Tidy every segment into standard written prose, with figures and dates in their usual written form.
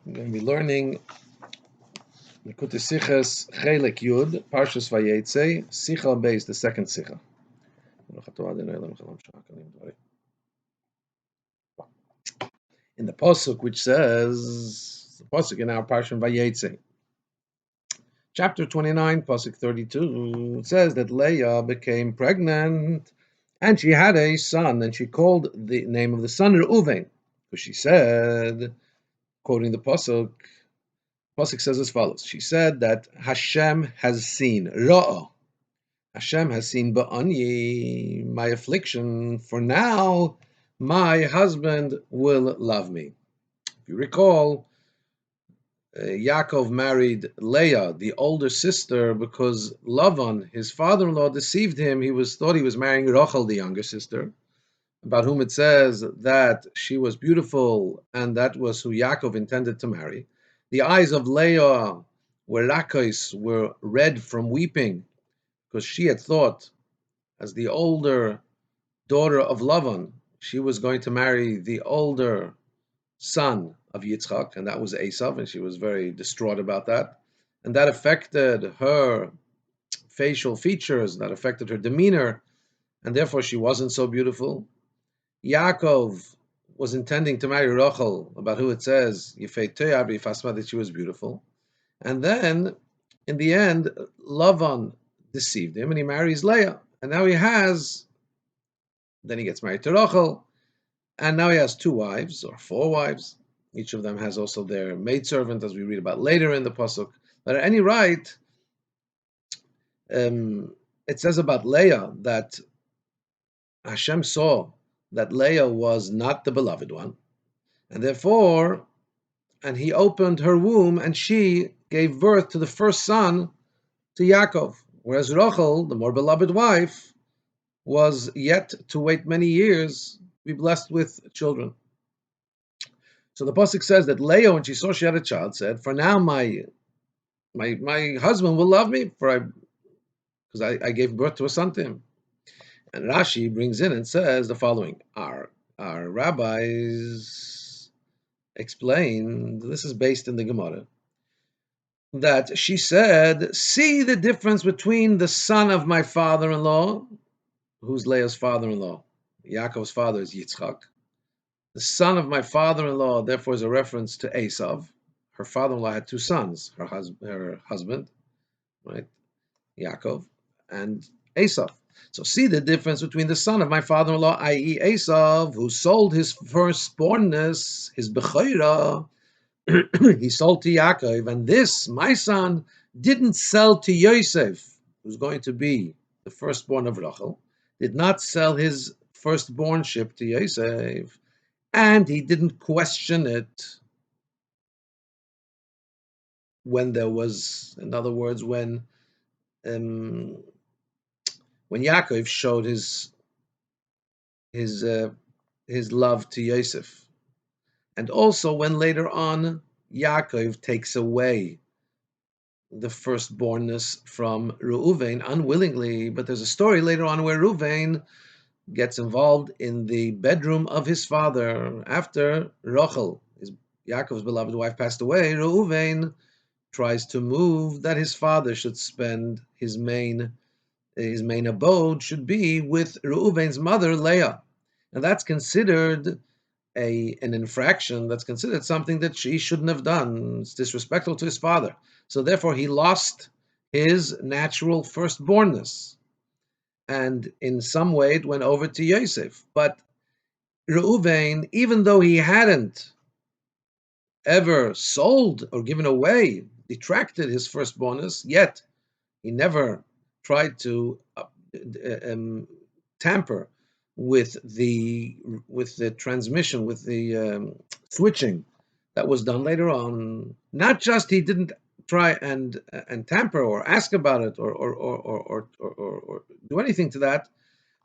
We're going to be learning Likutei Sichos Chelek Yud, Parshas Vayetze, Sicha based the second Sicha. In the pasuk which says, the pasuk in our Parsha Vayetze, chapter 29, pasuk 32, it says that Leah became pregnant and she had a son, and she called the name of the son Reuven, because she said, quoting the pasuk says as follows. She said that Hashem has seen, Ra'ah. Hashem has seen Ba'ani, my affliction, for now my husband will love me. If you recall, Yaakov married Leah, the older sister, because Lavan, his father-in-law, deceived him. He thought he was marrying Rachel, the younger sister, about whom it says that she was beautiful, and that was who Yaakov intended to marry. The eyes of Leah were red from weeping, because she had thought, as the older daughter of Lavan, she was going to marry the older son of Yitzchak, and that was Esav, and she was very distraught about that. And that affected her facial features, that affected her demeanor, and therefore she wasn't so beautiful. Yaakov was intending to marry Rachel, about who it says, that she was beautiful. And then, in the end, Lavan deceived him, and he marries Leah. And now then he gets married to Rachel, and now he has 2 wives, or 4 wives. Each of them has also their maidservant, as we read about later in the pasuk. But at any rate, it says about Leah that Hashem saw that Leah was not the beloved one, and therefore, and he opened her womb, and she gave birth to the first son, to Yaakov, whereas Rachel, the more beloved wife, was yet to wait many years to be blessed with children. So the pasuk says that Leah, when she saw she had a child, said, "For now, my husband will love me, because I gave birth to a son to him." And Rashi brings in and says the following: Our rabbis explain, this is based in the Gemara, that she said, "See the difference between the son of my father-in-law," who's Leah's father-in-law. Yaakov's father is Yitzchak. The son of my father-in-law, therefore, is a reference to Esav. Her father-in-law had 2 sons, her husband, right, Yaakov, and Esav. So see the difference between the son of my father-in-law, i.e. Esav, who sold his firstbornness, his Bechoira, he sold to Yaakov, and this, my son, didn't sell to Yosef, who's going to be the firstborn of Rachel, did not sell his firstbornship to Yosef, and he didn't question it when there was, in other words, when Yaakov showed his love to Yosef, and also when later on Yaakov takes away the firstbornness from Reuven unwillingly. But there's a story later on where Reuven gets involved in the bedroom of his father after Rachel, Yaakov's beloved wife, passed away. Reuven tries to move that his father should spend his main abode should be with Reuven's mother, Leah. And that's considered an infraction. That's considered something that she shouldn't have done. It's disrespectful to his father. So therefore, he lost his natural firstbornness. And in some way, it went over to Yosef. But Reuven, even though he hadn't ever sold or given away, detracted his firstbornness, yet he never tried to tamper with the transmission, with the switching that was done later on. Not just he didn't try and tamper or ask about it or do anything to that,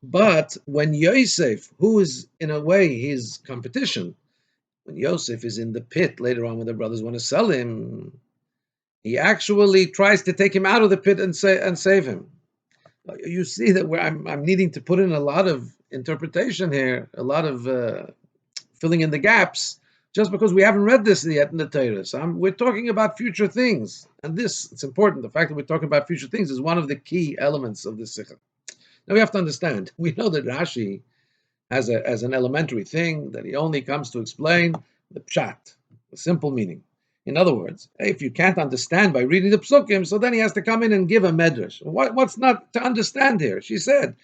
but when Yosef, who is in a way his competition, when Yosef is in the pit later on when the brothers want to sell him, he actually tries to take him out of the pit and save him. You see that I'm needing to put in a lot of interpretation here, a lot of filling in the gaps just because we haven't read this yet in the Torah. So we're talking about future things. And this, it's important. The fact that we're talking about future things is one of the key elements of this Sikha. Now we have to understand, we know that Rashi has as an elementary thing that he only comes to explain the pshat, the simple meaning. In other words, if you can't understand by reading the psukim, so then he has to come in and give a medrash. What's not to understand here? She said,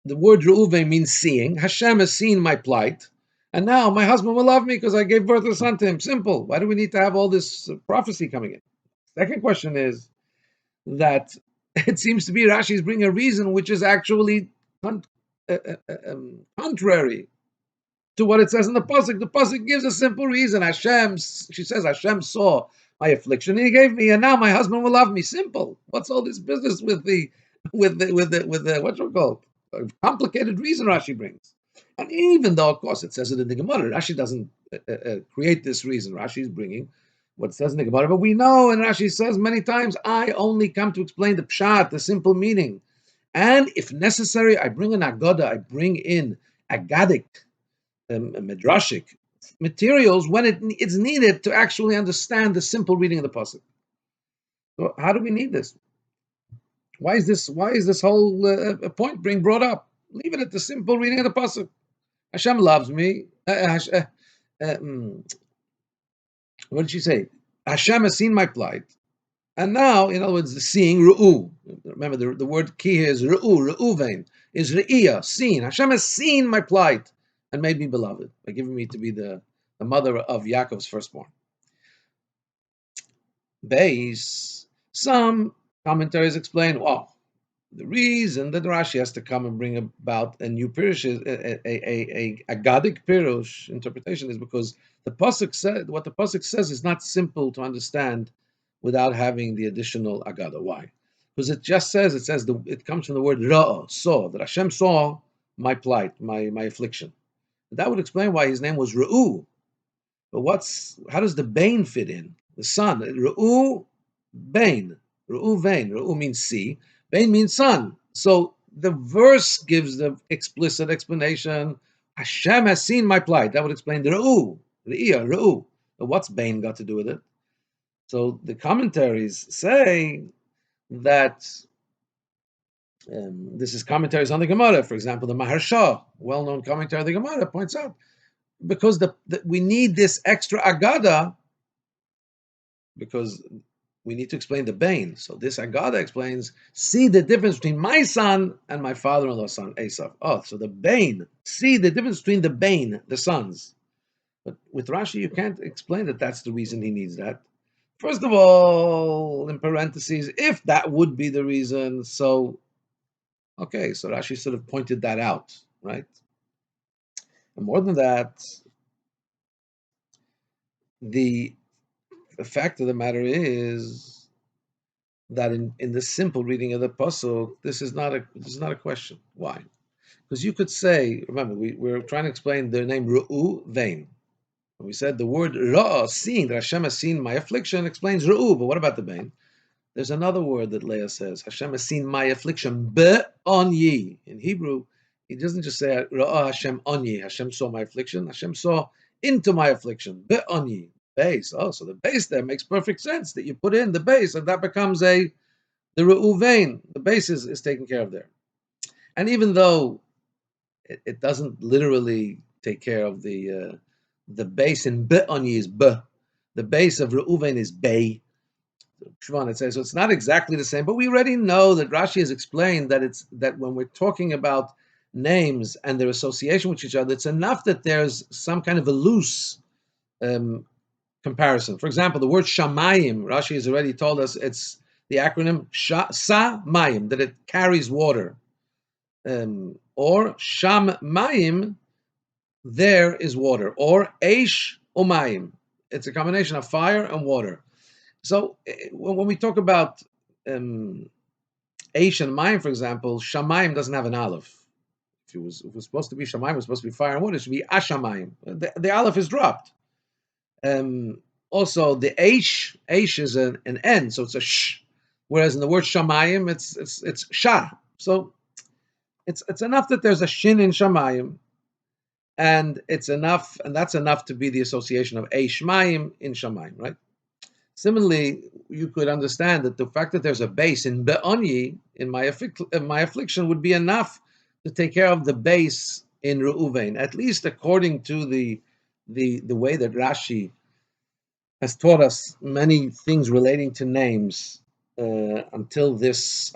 the word Reuven means seeing. Hashem has seen my plight, and now my husband will love me because I gave birth to a son to him. Simple. Why do we need to have all this prophecy coming in? Second question is that it seems to be Rashi is bringing a reason which is actually contrary to what it says in the pasuk. The pasuk gives a simple reason. She says, Hashem saw my affliction and He gave me, and now my husband will love me. Simple. What's all this business with the what you call complicated reason Rashi brings? And even though, of course, it says it in the Gemara, Rashi doesn't create this reason. Rashi is bringing what it says in the Gemara, but we know, and Rashi says many times, I only come to explain the pshat, the simple meaning. And if necessary, I bring an agoda, I bring in agadic, midrashic materials when it's needed to actually understand the simple reading of the pasuk. So how do we need this? Why is this whole point being brought up? Leave it at the simple reading of the pasuk. Hashem loves me. What did she say? Hashem has seen my plight. And now, in other words, the seeing, ru'u. Remember, the word key here is ru'u, ru'uvein, is re'iyah, seen. Hashem has seen my plight and made me beloved by giving me to be the mother of Yaakov's firstborn. Base, some commentaries explain, well, the reason that Rashi has to come and bring about a new pirush, a Agadic pirush interpretation, is because the pasuk said what the pasuk says is not simple to understand without having the additional agada. Why? Because it comes from the word ra'ah, saw, that Hashem saw my plight, my affliction. That would explain why his name was Re'u. But how does the Bain fit in? The son, Re'u, Bain, Re'u, Vain. Re'u means see, Bain means son. So the verse gives the explicit explanation. Hashem has seen my plight. That would explain the Re'u, Re'iyah, Re'u. But what's Bain got to do with it? So the commentaries say that this is commentaries on the Gemara. For example, the Maharsha, well-known commentary of the Gemara, points out because we need this extra agada because we need to explain the Bain. So this agada explains, see the difference between my son and my father-in-law's son, Esav. Oh, so the Bain, see the difference between the Bain, the sons. But with Rashi, you can't explain that that's the reason he needs that. First of all, in parentheses, if that would be the reason, so Rashi sort of pointed that out, right? And more than that, the fact of the matter is that in the simple reading of the pasuk, this is not a question. Why? Because you could say, remember, we're trying to explain the name Ru'u Vain. We said the word Ra'ah, seeing, that Hashem has seen my affliction, explains Ru'u, but what about the Bain? There's another word that Leah says, Hashem has seen my affliction, on ye. In Hebrew, he doesn't just say, Ra'ah Hashem on ye, Hashem saw my affliction, Hashem saw into my affliction, on ye. Base. Oh, so the base there makes perfect sense, that you put in the base, and that becomes the Ru'u Vain. The base is taken care of there. And even though it doesn't literally take care of the base in Be'ani is B. The base of Reuven is Bay. Shvan, it says, so it's not exactly the same, but we already know that Rashi has explained that when we're talking about names and their association with each other, it's enough that there's some kind of a loose comparison. For example, the word Shamayim, Rashi has already told us it's the acronym Sa-Mayim, that it carries water. Or Sham-Mayim, there is water, or Eish Umayim. It's a combination of fire and water. So when we talk about Eish and Mayim, for example, Shamayim doesn't have an aleph. If it was supposed to be Shamayim, it was supposed to be fire and water. It should be Ashamayim. The aleph is dropped. Also, the Eish is an N, so it's a sh. Whereas in the word Shamayim, it's Sha. So it's enough that there's a shin in Shamayim. and it's enough, and that's enough to be the association of a Shemaim in Shemaim, right? Similarly, you could understand that the fact that there's a base in Be'oni, in my affliction, would be enough to take care of the base in Reuven, at least according to the way that Rashi has taught us many things relating to names until this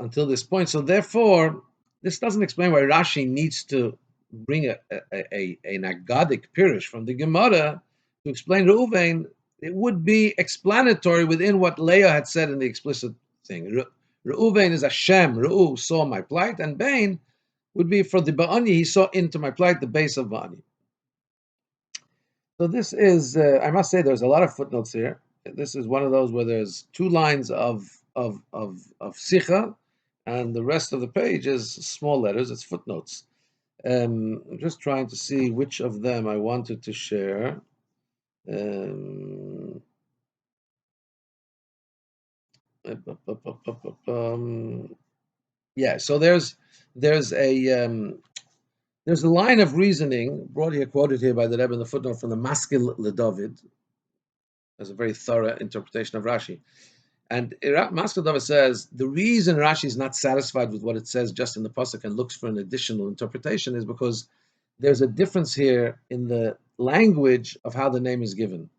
point. So therefore, this doesn't explain why Rashi needs to bring an Agadic Pirish from the Gemara to explain Reuven. It would be explanatory within what Leah had said in the explicit thing. Reuven is Hashem. Reu saw my plight, and Bain would be for the Ba'ani. He saw into my plight, the base of Ba'ani. So this is, I must say, there's a lot of footnotes here. This is one of those where there's 2 lines of sicha, and the rest of the page is small letters. It's footnotes. I'm just trying to see which of them I wanted to share. Yeah. So there's a line of reasoning brought here, quoted here by the Rebbe in the footnote from the Maskil LeDavid. There's a very thorough interpretation of Rashi. And Maskil LeDavid says the reason Rashi is not satisfied with what it says just in the pasuk and looks for an additional interpretation is because there's a difference here in the language of how the name is given.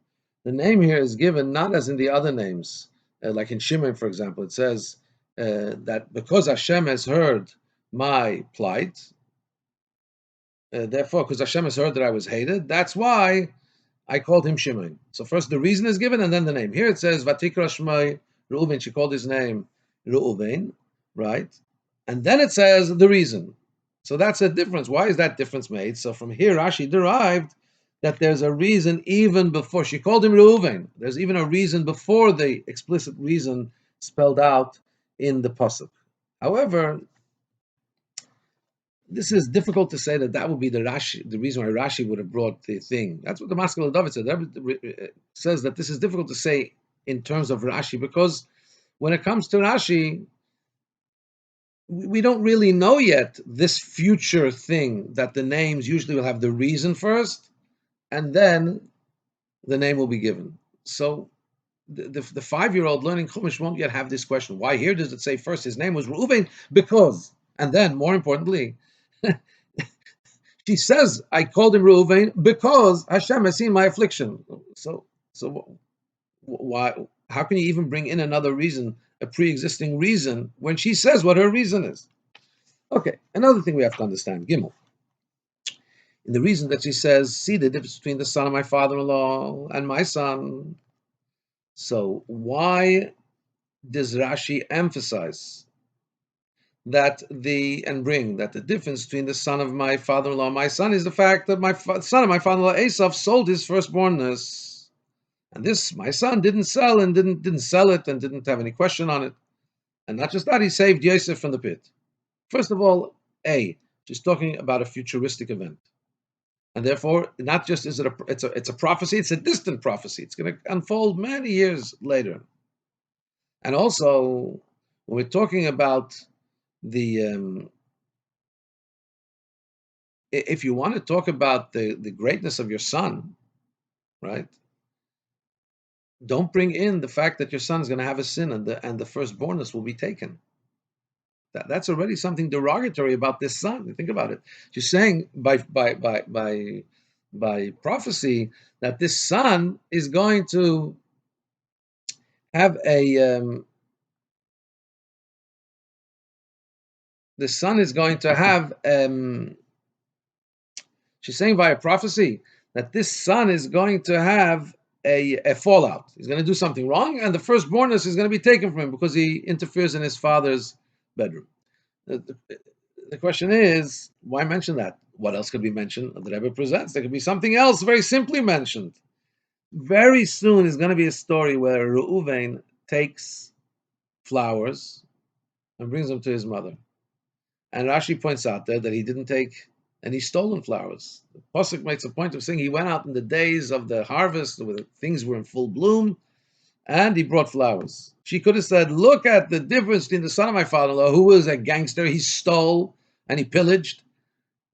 The name here is given not as in the other names, like in Shimon, for example. It says that because Hashem has heard my plight, therefore, because Hashem has heard that I was hated, that's why I called him Shimon. So first the reason is given and then the name. Here it says, Vatikra Shmai Reuven, she called his name Reuven, right? And then it says the reason. So that's a difference. Why is that difference made? So from here, Rashi derived that there's a reason even before she called him Reuven. There's even a reason before the explicit reason spelled out in the pasuk. However, this is difficult to say that would be the reason why Rashi would have brought the thing. That's what the Maskil David said. David says that this is difficult to say in terms of Rashi because when it comes to Rashi, we don't really know yet this future thing that the names usually will have the reason first, and then the name will be given. So the 5-year-old learning Chumash won't yet have this question. Why here does it say first his name was Reuven? Because, and then more importantly, she says, I called him Reuven because Hashem has seen my affliction. So why? How can you even bring in another reason, a pre-existing reason, when she says what her reason is? Okay, another thing we have to understand, Gimel. In the reason that she says, see the difference between the son of my father-in-law and my son. So why does Rashi emphasize that the difference between the son of my father-in-law and my son is the fact that my son of my father-in-law Esav sold his firstbornness, and this my son didn't sell and didn't sell it and didn't have any question on it, and not just that, he saved Yosef from the pit. First of all, she's talking about a futuristic event, and therefore not just is it it's a prophecy, it's a distant prophecy. It's going to unfold many years later, and also when we're talking about the if you want to talk about the greatness of your son, right? Don't bring in the fact that your son is going to have a sin and the firstbornness will be taken. That's already something derogatory about this son. Think about it. She's saying by prophecy that this son is going to have the son is going to have she's saying via prophecy that this son is going to have a fallout. He's going to do something wrong, and the firstbornness is going to be taken from him because he interferes in his father's bedroom. The question is, why mention that? What else could be mentioned? The Rebbe presents there could be something else very simply mentioned. Very soon is going to be a story where Reuven takes flowers and brings them to his mother. And Rashi points out there that he didn't take any stolen flowers. The Pasuk makes a point of saying he went out in the days of the harvest where things were in full bloom, and he brought flowers. She could have said, look at the difference between the son of my father-in-law, who was a gangster, he stole and he pillaged,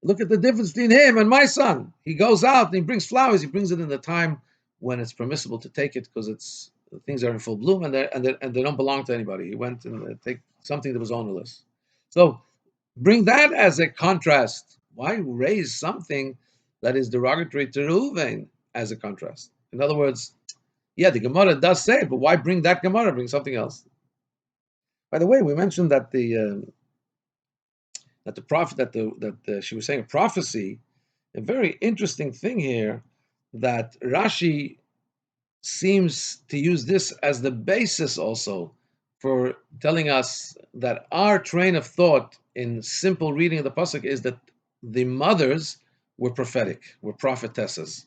Look at the difference between him and my son. He goes out and he brings flowers. He brings it in the time when it's permissible to take it because it's things are in full bloom and they don't belong to anybody. He went and take something that was ownerless. So bring that as a contrast. Why raise something that is derogatory to Reuven as a contrast? In other words, yeah, the Gemara does say it, but why bring that Gemara? Bring something else. By the way, we mentioned that the prophet that she was saying a prophecy. A very interesting thing here that Rashi seems to use this as the basis also for telling us that our train of thought in simple reading of the pasuk is that the mothers were prophetic, were prophetesses.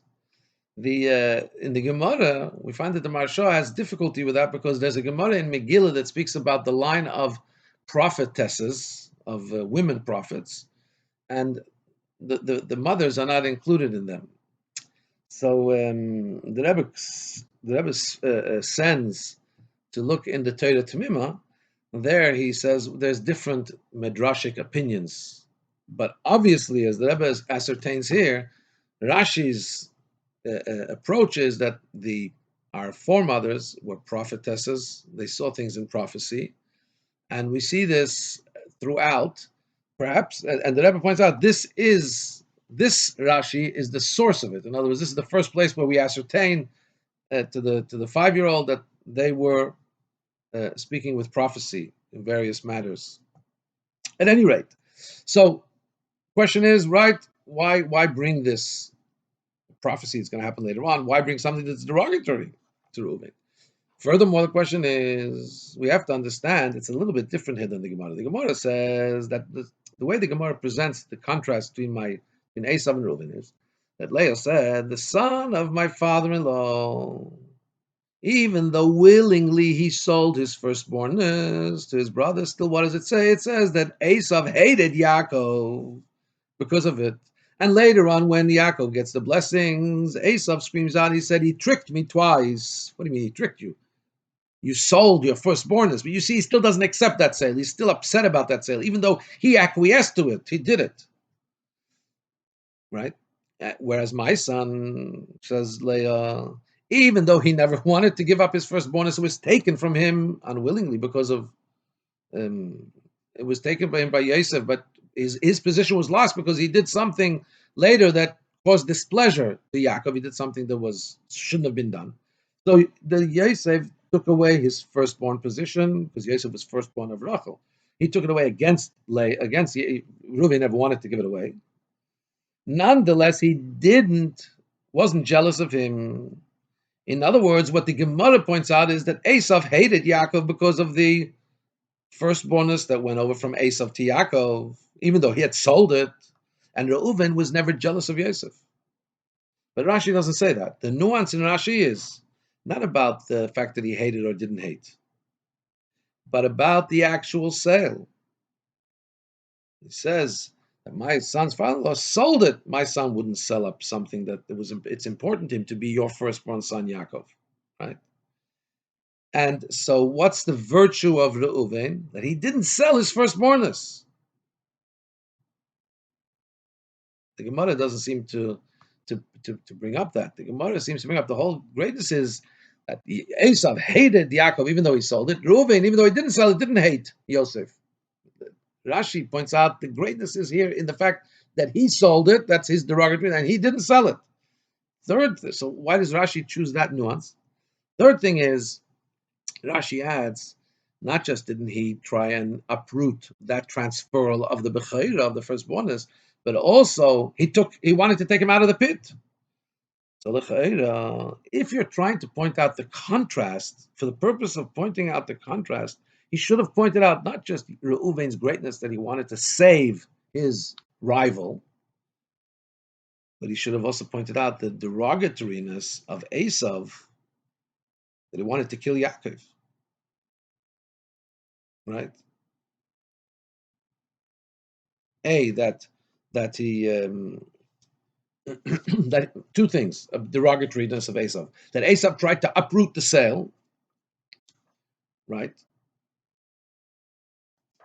The in the Gemara, we find that the Maharsha has difficulty with that because there's a Gemara in Megillah that speaks about the line of prophetesses, of women prophets, and the mothers are not included in them. So the Rebbe sends to look in the Torah Tamima. There he says there's different midrashic opinions, but obviously, as the Rebbe ascertains here, Rashi's approach is that our foremothers were prophetesses. They saw things in prophecy, and we see this throughout. Perhaps, and the Rebbe points out this Rashi is the source of it. In other words, this is the first place where we ascertain to the 5-year-old that they were speaking with prophecy in various matters. At any rate, so question is, right? Why bring this prophecy? It's going to happen later on. Why bring something that's derogatory to Reuven? Furthermore, the question is, we have to understand it's a little bit different here than the Gemara. The Gemara says that the way the Gemara presents the contrast between Esav and Reuven is that Leah said, the son of my father-in-law, even though willingly he sold his firstbornness to his brother, still what does it say? It says that Esav hated Yaakov because of it. And later on, when Yaakov gets the blessings, Esav screams out, he said, he tricked me twice. What do you mean he tricked you? You sold your firstbornness. But you see, he still doesn't accept that sale. He's still upset about that sale, even though he acquiesced to it. He did it. Right? Whereas my son, says Leah, even though he never wanted to give up his firstbornness, it was taken from him unwillingly because of, it was taken by him by Yosef, but his position was lost because he did something later that caused displeasure to Yaakov. He did something that shouldn't have been done. So the Yosef took away his firstborn position because Yosef was firstborn of Rachel. He took it away against Reuven never wanted to give it away. Nonetheless, he wasn't jealous of him. In other words, what the Gemara points out is that Esav hated Yaakov because of the firstbornness that went over from Esav to Yaakov, even though he had sold it, and Reuven was never jealous of Yosef. But Rashi doesn't say that. The nuance in Rashi is not about the fact that he hated or didn't hate, but about the actual sale. He says that my son's father-in-law sold it. My son wouldn't sell up something that it's important to him to be your firstborn son, Yaakov, right? And so what's the virtue of Reuven? That he didn't sell his firstbornness. The Gemara doesn't seem to bring up that. The Gemara seems to bring up the whole greatness is that Esav hated Yaakov even though he sold it. Reuven, even though he didn't sell it, didn't hate Yosef. Rashi points out the greatness is here in the fact that he sold it, that's his derogatory, and he didn't sell it. So why does Rashi choose that nuance? Third thing is, Rashi adds, not just didn't he try and uproot that transferal of the Bechaira, of the firstbornness, but also he wanted to take him out of the pit. So if you're trying to point out the contrast, for the purpose of pointing out the contrast, he should have pointed out not just Reuven's greatness that he wanted to save his rival, but he should have also pointed out the derogatoriness of Esav, that he wanted to kill Yaakov. Right? That he that two things of derogatoriness of Esav. That Esav tried to uproot the sale, right?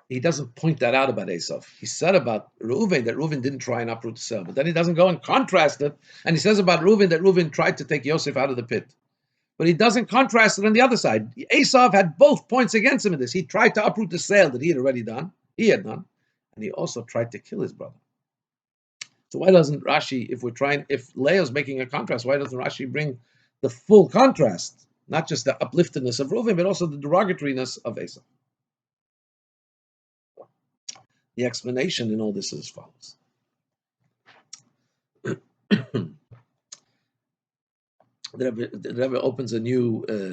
he doesn't point that out about Esau. He said about Reuven that Reuven didn't try and uproot the cell, but then he doesn't go and contrast it, and he says about Reuven that Reuven tried to take Yosef out of the pit. But he doesn't contrast it on the other side. Esau had both points against him in this. He tried to uproot the sale that he had done, and he also tried to kill his brother. So why doesn't Rashi, if Leah's making a contrast, why doesn't Rashi bring the full contrast, not just the upliftedness of Reuven, but also the derogatoriness of Esau? The explanation in all this is as follows. The Rebbe opens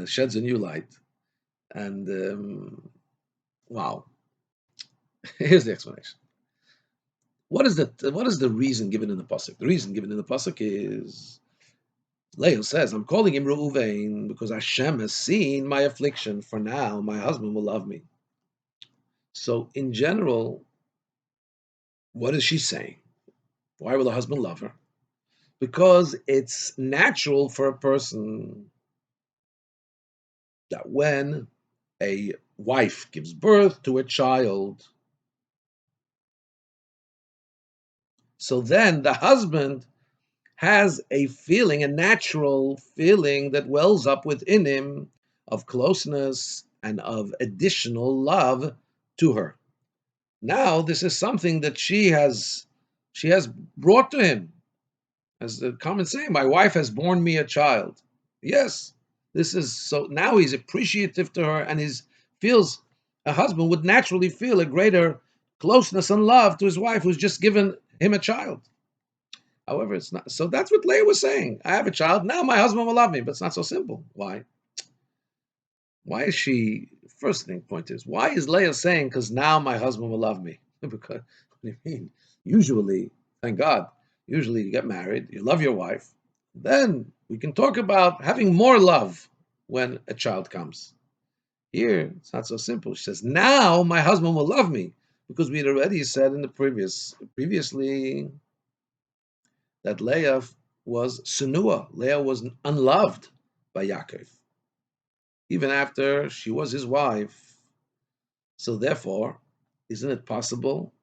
sheds a new light, and wow, here's the explanation. What is the reason given in the pasuk? The reason given in the pasuk is Leah says, "I'm calling him Reuven because Hashem has seen my affliction. For now, my husband will love me." So, in general, what is she saying? Why will the husband love her? Because it's natural for a person that when a wife gives birth to a child, so then the husband has a natural feeling that wells up within him of closeness and of additional love to her. Now, this is something that she has brought to him. As the common saying, my wife has borne me a child. Yes, this is so. Now he's appreciative to her, and a husband would naturally feel a greater closeness and love to his wife who's just given him a child. However, it's not. So that's what Leah was saying. I have a child. Now my husband will love me, but it's not so simple. Why? Why is she? First point is, why is Leah saying, because now my husband will love me? Because, what do you mean? Usually, thank God, usually you get married, you love your wife, then we can talk about having more love when a child comes. Here, it's not so simple. She says, now my husband will love me, because we had already said in the previously, that Leah was Sunua. Leah was unloved by Yaakov, even after she was his wife. So therefore, isn't it possible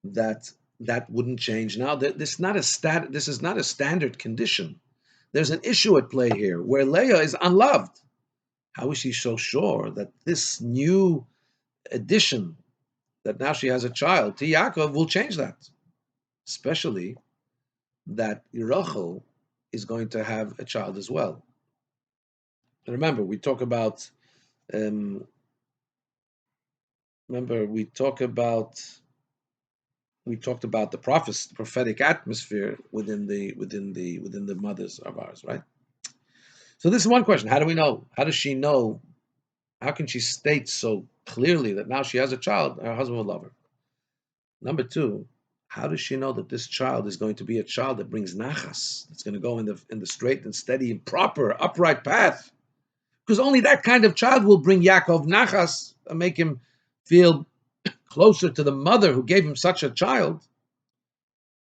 that that wouldn't change? Now, this is not a standard condition. There's an issue at play here where Leah is unloved. How is she so sure that this new addition, that now she has a child, to Yaakov will change that? Especially that Rachel is going to have a child as well. And remember, we talked about the prophetic atmosphere within the mothers of ours, right? So this is one question. How do we know? How does she know? How can she state so clearly that now she has a child, her husband will love her? Number two, how does she know that this child is going to be a child that brings nachas, that's going to go in the straight and steady and proper, upright path? Because only that kind of child will bring Yaakov nachas and make him feel closer to the mother who gave him such a child.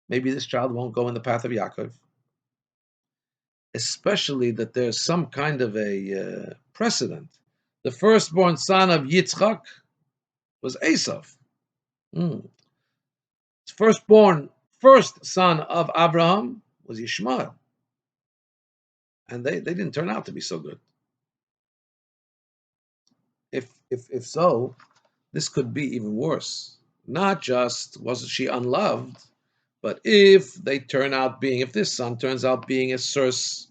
Maybe this child won't go in the path of Yaakov. Especially that there's some kind of a precedent. The firstborn son of Yitzchak was Esau. First son of Abraham was Ishmael. And they didn't turn out to be so good. If so, this could be even worse. Not just wasn't she unloved, but if this son turns out being a source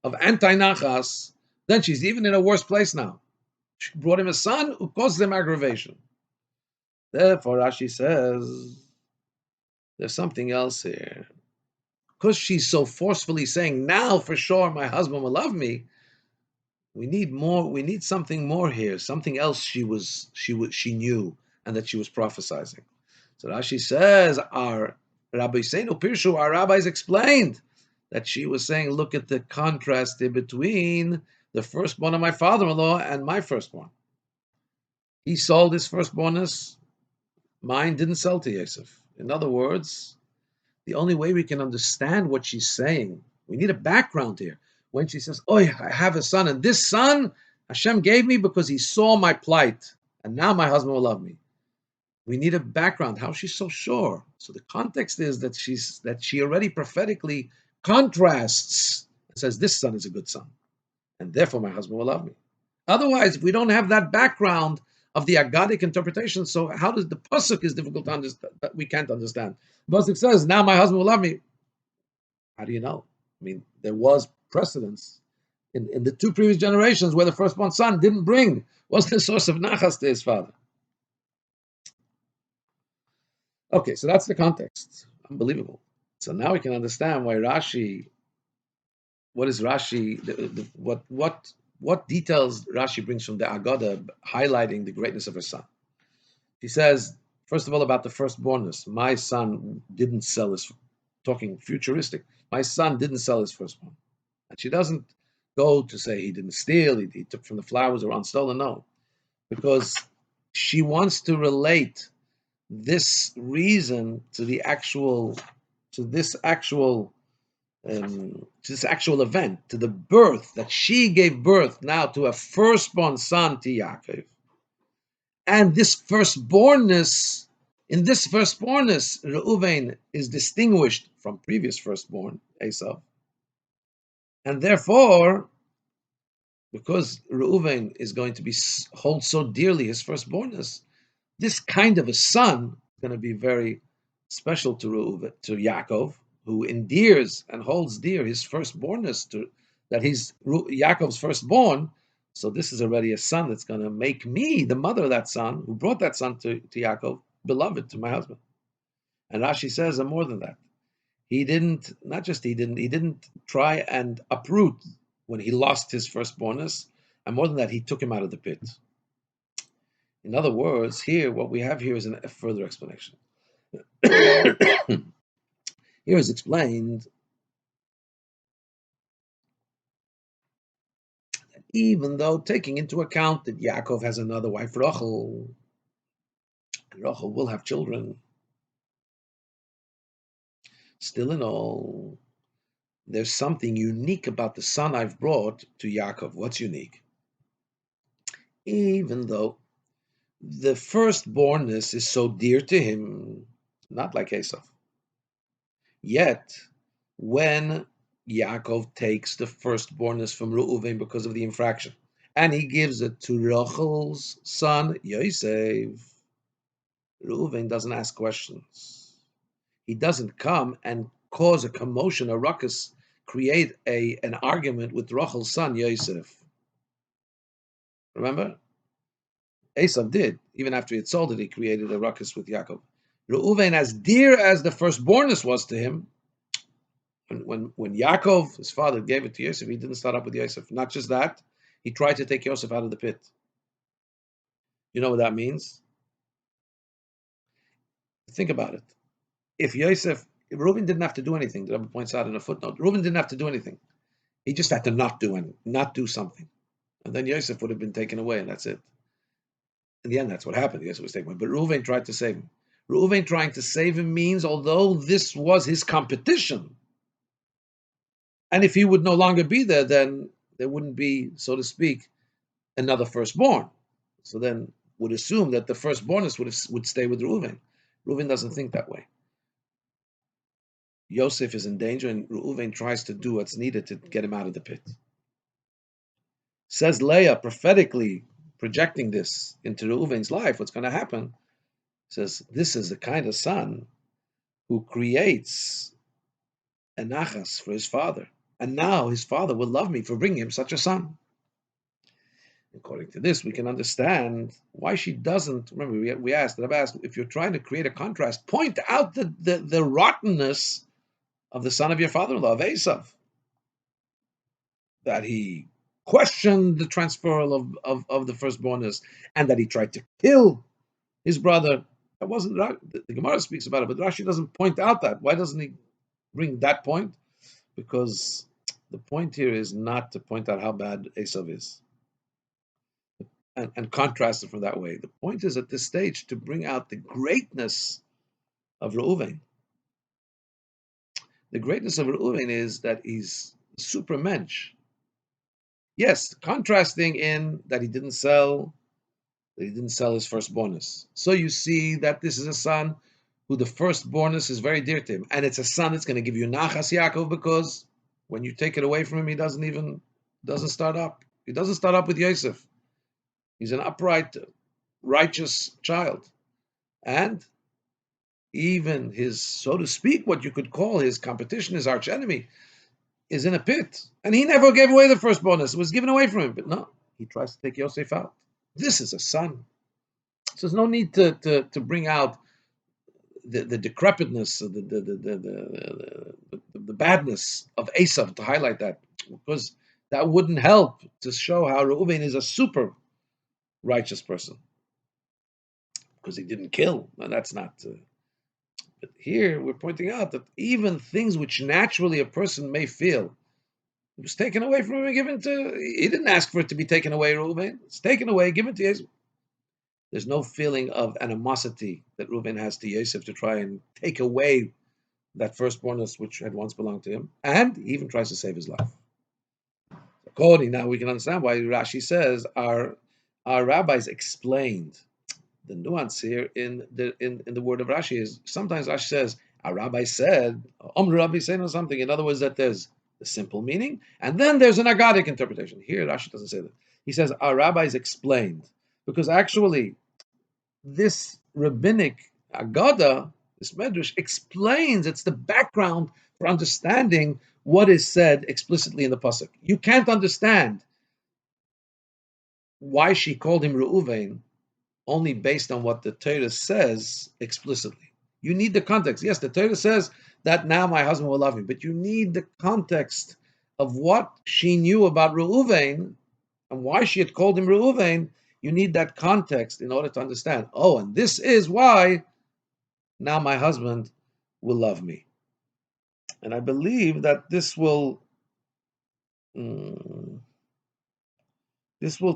of anti-nachas, then she's even in a worse place now. She brought him a son who causes him aggravation. Therefore, Rashi says, there's something else here. Because she's so forcefully saying, now for sure my husband will love me, we need more. We need something more here. Something else she knew, and that she was prophesizing. So Rashi says, our rabbis explained that she was saying, look at the contrast between the firstborn of my father-in-law and my firstborn. He sold his firstbornness. Mine didn't sell to Yosef. In other words, the only way we can understand what she's saying, we need a background here. When she says, "Oh, I have a son, and this son Hashem gave me because he saw my plight. and now my husband will love me. We need a background. How is she so sure? So the context is that she already prophetically contrasts and says, this son is a good son, and therefore my husband will love me. Otherwise, if we don't have that background of the Agadic interpretation, so how does the pasuk is difficult to understand? That we can't understand. The pasuk says, "Now my husband will love me." How do you know? I mean, there was precedence in the two previous generations where the firstborn son was the source of nachas to his father. Okay, so that's the context. Unbelievable. So now we can understand why Rashi. What is Rashi? What details Rashi brings from the Agada, highlighting the greatness of her son. He says, first of all, about the firstbornness. My son didn't sell his. Talking futuristic. My son didn't sell his firstborn, and she doesn't go to say he didn't steal. He took from the flowers or unstolen. No, because she wants to relate this reason to the actual to this actual to this actual event, to the birth that she gave birth now to a firstborn son to Yaakov, and this firstbornness. In this firstbornness, Reuven is distinguished from previous firstborn Esau, and therefore, because Reuven is going to be hold so dearly his firstbornness, this kind of a son is going to be very special to Reuven, to Yaakov, who endears and holds dear his firstbornness to that he's Yaakov's firstborn. So this is already a son that's going to make me, the mother of that son, who brought that son to Yaakov, beloved to my husband. And Rashi says, and more than that, he didn't try and uproot when he lost his firstbornness, and more than that, he took him out of the pit. In other words, here, what we have here is a further explanation. Here is explained that even though taking into account that Yaakov has another wife, Rachel, and Rachel will have children, still in all, there's something unique about the son I've brought to Yaakov. What's unique? Even though the firstbornness is so dear to him, not like Esau. Yet, when Yaakov takes the firstbornness from Reuven because of the infraction, and he gives it to Rachel's son Yosef, Reuven doesn't ask questions. He doesn't come and cause a commotion, a ruckus, create an argument with Rachel's son Yosef. Remember? Esau did. Even after he had sold it, he created a ruckus with Yaakov. Reuven, as dear as the firstbornness was to him, when Yaakov, his father, gave it to Yosef, he didn't start up with Yosef. Not just that, he tried to take Yosef out of the pit. You know what that means? Think about it. If Reuben didn't have to do anything, the Rabbi points out in a footnote, Reuben didn't have to do anything. He just had to not do something. And then Yosef would have been taken away, and that's it. In the end, that's what happened. Yosef was taken away. But Reuven tried to save him. Reuven trying to save him means, although this was his competition, and if he would no longer be there, then there wouldn't be, so to speak, another firstborn. So then would assume that the firstbornness would stay with Reuven. Reuven doesn't think that way. Yosef is in danger, and Reuven tries to do what's needed to get him out of the pit. Says Leah, prophetically projecting this into Reuven's life, what's going to happen? Says, this is the kind of son who creates a nachas for his father. And now his father will love me for bringing him such a son. According to this, we can understand why she doesn't. Remember, we asked, if you're trying to create a contrast, point out the rottenness of the son of your father-in-law, of Esau, that he questioned the transferal of the firstbornness, and that he tried to kill his brother. That wasn't the Gemara speaks about it, but Rashi doesn't point out that. Why doesn't he bring that point? Because the point here is not to point out how bad Esau is and contrast it from that way. The point is at this stage to bring out the greatness of Reuven. The greatness of Reuven is that he's supermensch. Yes, contrasting in that he didn't sell that he didn't sell his firstbornness. So you see that this is a son who the firstbornness is very dear to him, and it's a son that's going to give you nachas Yaakov, because when you take it away from him, he doesn't start up. He doesn't start up with Yosef. He's an upright, righteous child, and even his, so to speak, what you could call his competition, his archenemy, is in a pit, and he never gave away the firstbornness. It was given away from him, but no, he tries to take Yosef out. This is a son. So there's no need to bring out the decrepitness, the badness of Esav, to highlight that, because that wouldn't help to show how Reuven is a super righteous person, because he didn't kill. And that's not. But here we're pointing out that even things which naturally a person may feel, it was taken away from him and given to. He didn't ask for it to be taken away, Reuven. It's taken away, given to Yosef. There's no feeling of animosity that Reuven has to Yosef to try and take away that firstbornness which had once belonged to him, and he even tries to save his life. According, now we can understand why Rashi says our rabbis explained the nuance here in the word of Rashi is sometimes Rashi says our rabbi said, Rabbi saying or something. In other words, that there's the simple meaning, and then there's an agadic interpretation. Here Rashi doesn't say that. He says our rabbis explained, because actually this rabbinic agada, this medrash, explains, it's the background for understanding what is said explicitly in the pasuk. You can't understand why she called him Reuven only based on what the Torah says explicitly. You need the context. Yes, the Torah says that now my husband will love me, but you need the context of what she knew about Reuven and why she had called him Reuven. You need that context in order to understand. Oh, and this is why now my husband will love me. And I believe that this will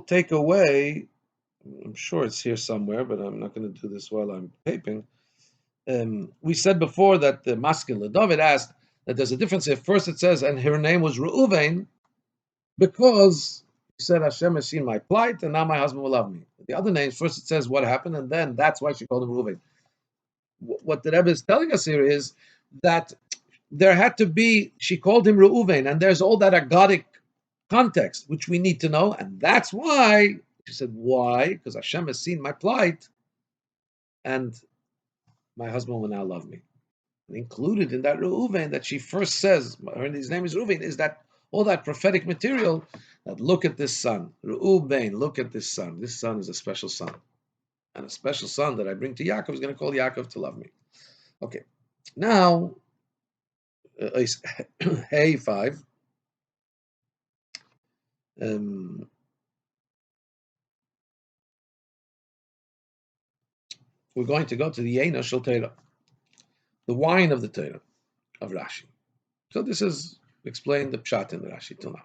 take away. I'm sure it's here somewhere, but I'm not going to do this while I'm taping. We said before that the masculine David asked that there's a difference. If first it says, and her name was Reuven, because he said, Hashem has seen my plight, and now my husband will love me. The other names, first it says what happened, and then that's why she called him Reuven. What the Rebbe is telling us here is that there had to be, she called him Reuven, and there's all that agadic context, which we need to know, and that's why, she said, why? Because Hashem has seen my plight, and my husband will now love me. And included in that Reuven that she first says, his name is Reuven, is that all that prophetic material that look at this son, Reuven, look at this son. This son is a special son. And a special son that I bring to Yaakov is going to call Yaakov to love me. Okay, now, hey, 5. We're going to go to the Yena Shel Torah, the wine of the Torah of Rashi. So this is explained the pshat in the Rashi till now.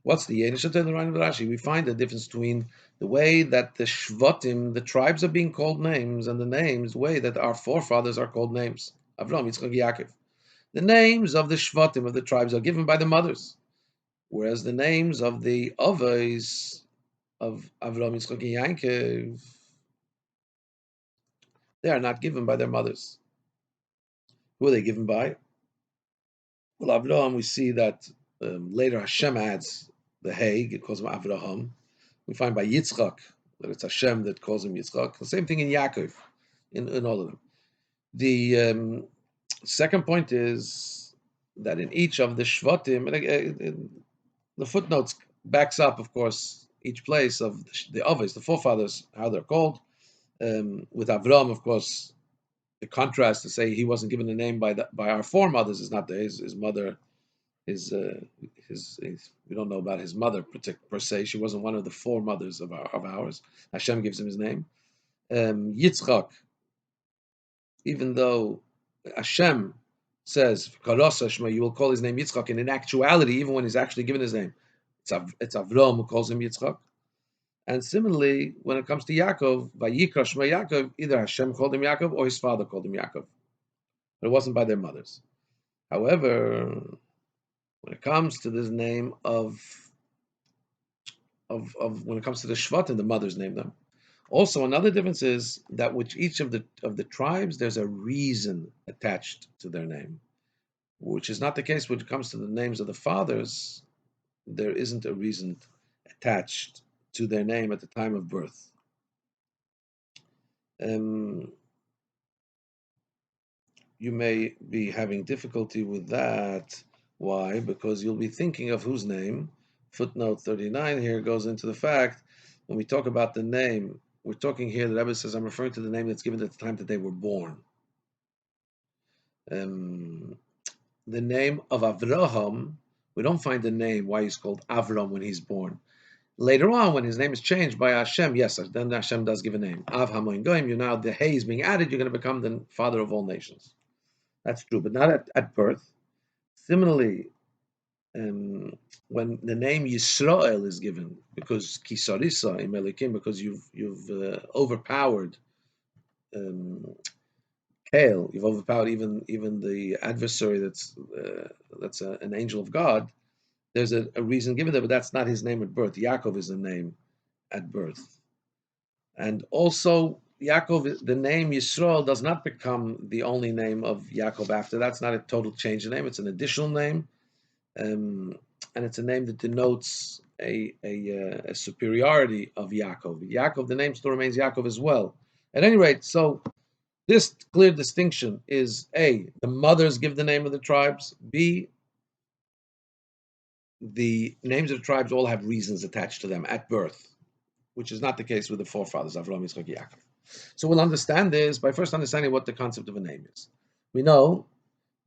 What's the Yena Shel Torah, the wine of Rashi? We find the difference between the way that the Shvatim, the tribes, are being called names, and the names, the way that our forefathers are called names. Avram, Yitzchak, Yaakov. The names of the Shvatim, of the tribes, are given by the mothers, whereas the names of the Avos of Avram, Yitzchak, and Yaakov, they are not given by their mothers. Who are they given by? Well, Avraham, we see that later Hashem adds the Hey, it calls him Avraham. We find by Yitzchak that it's Hashem that calls him Yitzchak. The same thing in Yaakov, in all of them. The second point is that in each of the Shvatim, the footnotes backs up, of course, each place of the Avos, the forefathers, how they're called. With Avram, of course, the contrast to say he wasn't given a name by our foremothers is not there. His mother, his we don't know about his mother per se. She wasn't one of the foremothers of ours. Hashem gives him his name. Yitzchak, even though Hashem says you will call his name Yitzchak, and in actuality, even when he's actually given his name, it's Avram who calls him Yitzchak. And similarly, when it comes to Yaakov, Vayikra Shema Yaakov, either Hashem called him Yaakov or his father called him Yaakov. But it wasn't by their mothers. However, when it comes to this name of when it comes to the Shvatim, the mothers name them. Also, another difference is that with each of the tribes, there's a reason attached to their name, which is not the case when it comes to the names of the fathers. There isn't a reason attached to their name at the time of birth. Um, you may be having difficulty with that. Why? Because you'll be thinking of whose name. Footnote 39 here goes into the fact when we talk about the name, we're talking here, the Rebbe says, I'm referring to the name that's given at the time that they were born. Um, the name of Avraham, we don't find the name why he's called Avram when he's born. Later on, when his name is changed by Hashem, yes, then Hashem does give a name. Av Hamoin Goim, you're now, the Hey is being added, you're going to become the father of all nations. That's true, but not at birth. Similarly, when the name Yisrael is given, because Kisarisa Imelikim, because you've overpowered Kael, you've overpowered even the adversary that's an angel of God. There's a reason given there, but that's not his name at birth. Yaakov is the name at birth, and also Yaakov, the name Yisrael does not become the only name of Yaakov after. That's not a total change of name; it's an additional name. And it's a name that denotes a superiority of Yaakov. Yaakov, the name still remains Yaakov as well. At any rate, so this clear distinction is A, the mothers give the name of the tribes, B, the names of the tribes all have reasons attached to them at birth, which is not the case with the forefathers, Avraham, Yitzchak, Yaakov. So we'll understand this by first understanding what the concept of a name is. We know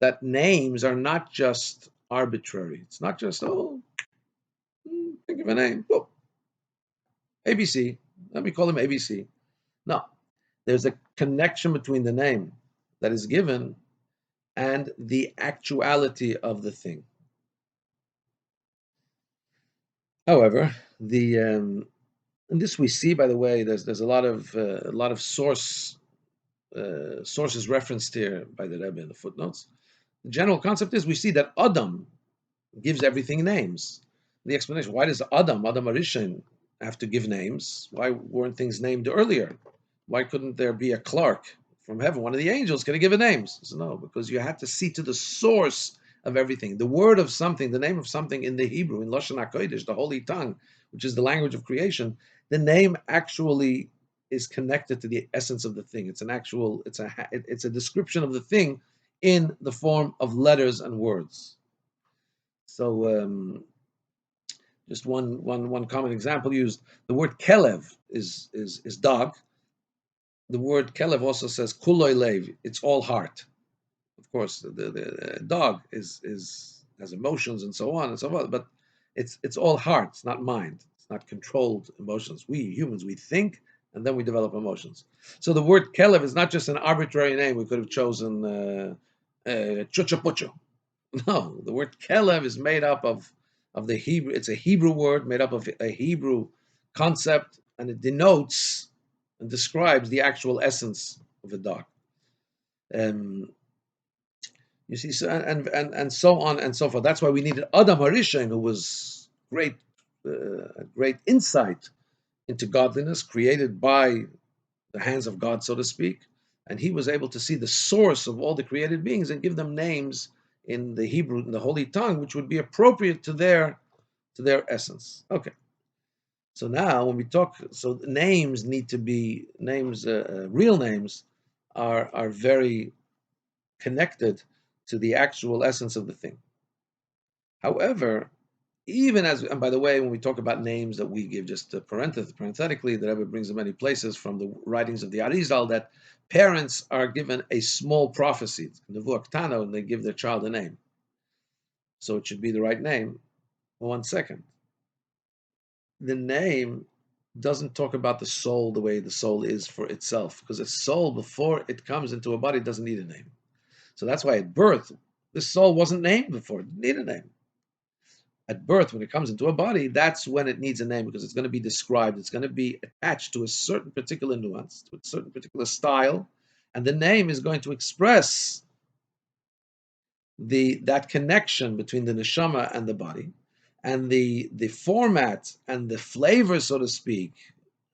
that names are not just arbitrary. It's not just, think of a name. Oh, ABC. Let me call him ABC. No, there's a connection between the name that is given and the actuality of the thing. However, and this we see, by the way, there's a lot of sources referenced here by the Rebbe in the footnotes. The general concept is we see that Adam gives everything names. The explanation: why does Adam Arishin, have to give names? Why weren't things named earlier? Why couldn't there be a Clark from heaven? One of the angels could have given names. So no, because you had to see to the source of everything. The word of something, the name of something in the Hebrew, in Lashon HaKodesh, the Holy Tongue, which is the language of creation, the name actually is connected to the essence of the thing. It's a description of the thing in the form of letters and words. So just one common example used. The word kelev is dog. The word kelev also says kuloi lev. It's all heart. Of course, the dog has emotions and so on and so forth, but it's all heart. It's not mind. It's not controlled emotions. We humans, we think and then we develop emotions. So the word kelev is not just an arbitrary name. We could have chosen chuchapucho. No, the word kelev is made up of the Hebrew. It's a Hebrew word made up of a Hebrew concept, and it denotes and describes the actual essence of a dog. You see, so, and so on and so forth. That's why we needed Adam Harishon, who was great insight into godliness, created by the hands of God, so to speak, and he was able to see the source of all the created beings and give them names in the Hebrew, in the Holy Tongue, which would be appropriate to their essence. Okay. So now, when we talk, so names need to be names. Real names are very connected to the actual essence of the thing. However, even as, and by the way, when we talk about names that we give, just parenthetically, the Rebbe brings in many places from the writings of the Arizal that parents are given a small prophecy, nevuah ktana, and they give their child a name. So it should be the right name. 1 second. The name doesn't talk about the soul the way the soul is for itself, because a soul, before it comes into a body, doesn't need a name. So that's why at birth, this soul wasn't named before, it didn't need a name. At birth, when it comes into a body, that's when it needs a name, because it's going to be described, it's going to be attached to a certain particular nuance, to a certain particular style, and the name is going to express that connection between the neshama and the body, and the format and the flavor, so to speak,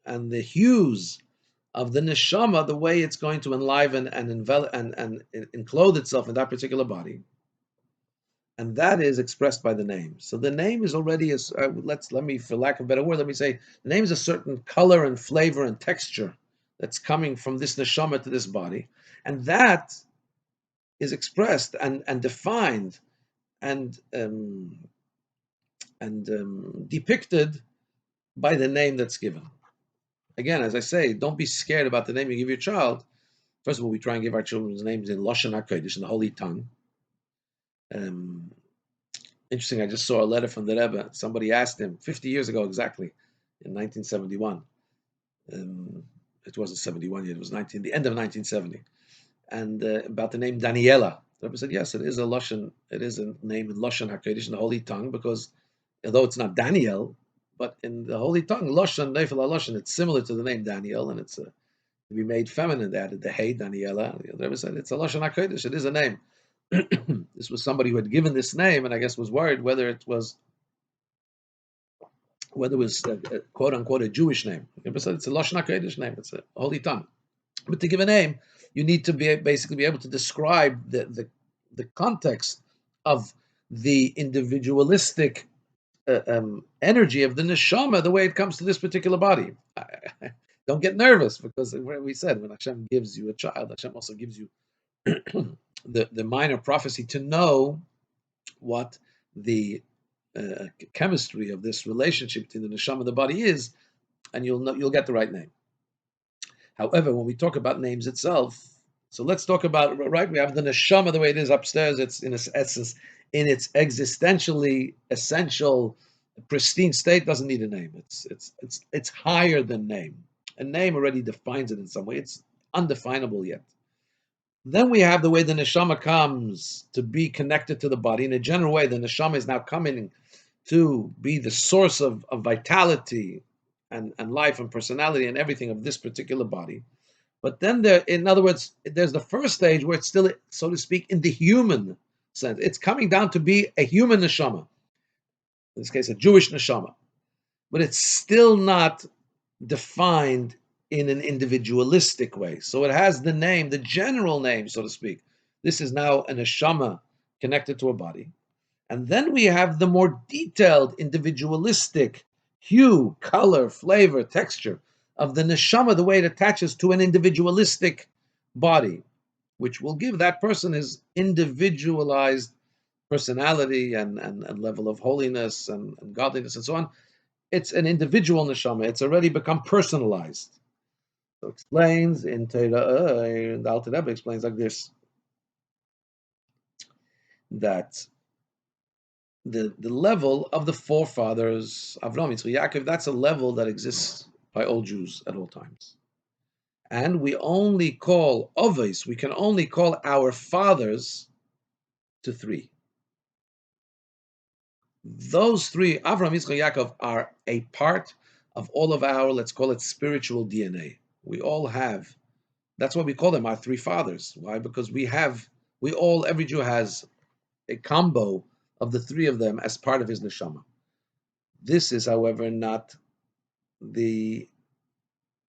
and the hues of the neshama, the way it's going to enliven and envelop and enclose itself in that particular body, and that is expressed by the name. So the name is already let me, for lack of a better word, let me say the name is a certain color and flavor and texture that's coming from this neshama to this body, and that is expressed and defined and depicted by the name that's given. Again, as I say, don't be scared about the name you give your child. First of all, we try and give our children's names in Lashon HaKodesh, in the Holy Tongue. Interesting, I just saw a letter from the Rebbe. Somebody asked him 50 years ago exactly, in 1971. It wasn't 71 yet, it was the end of 1970. And about the name Daniela. The Rebbe said, yes, it is a name in Lashon HaKodesh, in the Holy Tongue, because although it's not Daniel, but in the Holy Tongue, Lashon, Neifel HaLashon, it's similar to the name Daniel, and it's to be made feminine. They added the hey, Daniela. The Rebbe said, it's a Lashon HaKodesh, it is a name. This was somebody who had given this name, and I guess was worried whether it was quote unquote a Jewish name. It's a Lashon HaKodesh name. It's a Holy Tongue. But to give a name, you need to basically be able to describe the context of the individualistic energy of the neshama, the way it comes to this particular body. Don't get nervous, because we said when Hashem gives you a child, Hashem also gives you the minor prophecy to know what the chemistry of this relationship between the neshama and the body is, and you'll get the right name. However, when we talk about names itself, so let's talk about, right, we have the neshama the way it is upstairs. It's in its essence, in its existentially essential, pristine state, doesn't need a name. It's higher than name. A name already defines it in some way. It's undefinable yet. Then we have the way the neshama comes to be connected to the body. In a general way, the neshama is now coming to be the source of vitality and life and personality and everything of this particular body. But then in other words, there's the first stage where it's still, so to speak, in the human sense. It's coming down to be a human neshama. In this case, a Jewish neshama. But it's still not defined in an individualistic way. So it has the name, the general name, so to speak. This is now a neshama connected to a body. And then we have the more detailed, individualistic hue, color, flavor, texture of the neshama, the way it attaches to an individualistic body, which will give that person his individualized personality and level of holiness and godliness and so on. It's an individual neshama. It's already become personalized. So explains in Torah, the Al-Tarab explains like this, that the level of the forefathers, Avraham, Yitzchak, Yaakov, that's a level that exists by all Jews at all times. And we only call Ovis, we can only call our fathers to three. Those three, Avraham, Yitzchak, Yaakov, are a part of all of our, let's call it, spiritual DNA. We all have, that's why we call them our three fathers. Why? Because every Jew has a combo of the three of them as part of his neshama. This is, however, not the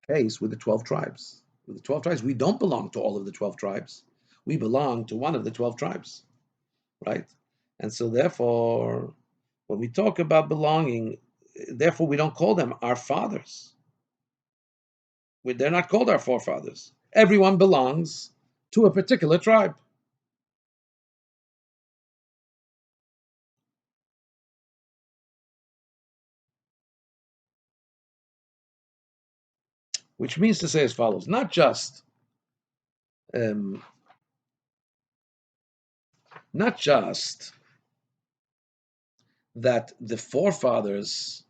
case with the 12 tribes. With the 12 tribes, we don't belong to all of the 12 tribes. We belong to one of the 12 tribes, right? And so therefore, when we talk about belonging, therefore we don't call them our fathers. They're not called our forefathers. Everyone belongs to a particular tribe. Which means to say as follows: um, not just that the forefathers,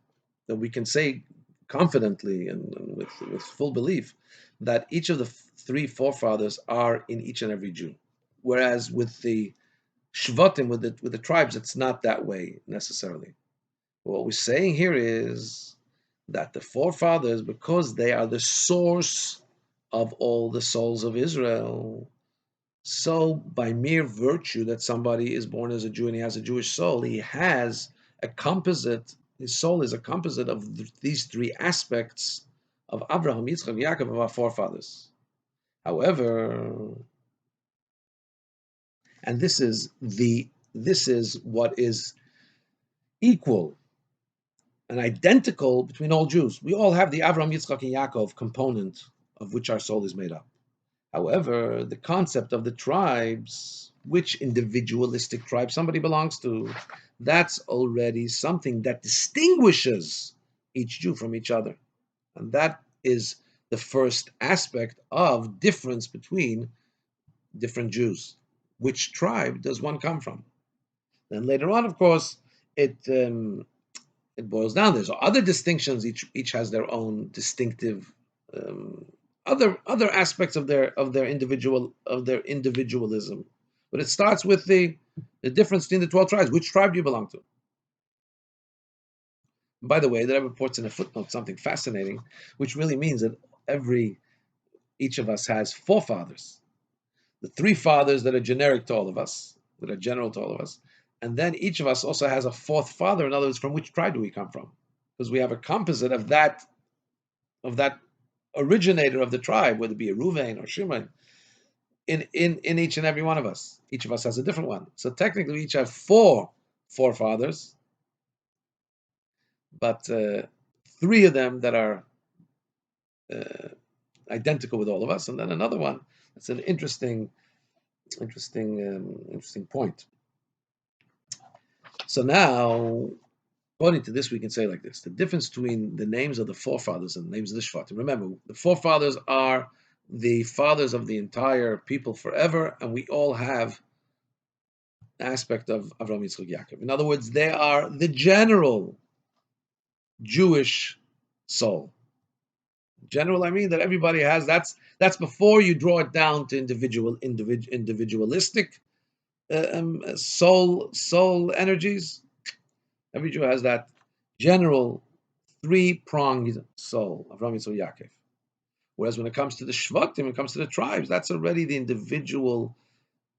that we can say confidently and with full belief that each of the three forefathers are in each and every Jew, whereas with the shvatim, with the tribes, it's not that way necessarily. What we're saying here is that the forefathers, because they are the source of all the souls of Israel, so by mere virtue that somebody is born as a Jew and he has a Jewish soul, he has a composite, his soul is a composite of these three aspects of Abraham, Yitzchak, Yaakov, of our forefathers. However, and this is what is equal and identical between all Jews. We all have the Avraham, Yitzchak, and Yaakov component of which our soul is made up. However, the concept of the tribes, which individualistic tribe somebody belongs to, that's already something that distinguishes each Jew from each other. And that is the first aspect of difference between different Jews. Which tribe does one come from? Then later on, of course, it boils down. There's other distinctions. Each has their own distinctive other aspects of their individualism. But it starts with the difference between the 12 tribes. Which tribe do you belong to? And by the way, that reports in a footnote something fascinating, which really means that each of us has forefathers. The three fathers that are generic to all of us, that are general to all of us. And then each of us also has a fourth father. In other words, from which tribe do we come from? Because we have a composite of that originator of the tribe, whether it be a Reuven or Shimon, in each and every one of us. Each of us has a different one. So technically, we each have four forefathers, but three of them that are identical with all of us, and then another one. That's an interesting point. So now, according to this, we can say like this: the difference between the names of the forefathers and the names of the Shvatim. Remember, the forefathers are the fathers of the entire people forever, and we all have an aspect of Avraham, Yitzchak, Yaakov. In other words, they are the general Jewish soul. General, I mean that everybody has. That's before you draw it down to individualistic soul energies. Every Jew has that general three-pronged soul, Avraham, Yitzchak, Yaakov. Whereas when it comes to the Shvatim, when it comes to the tribes, that's already the individual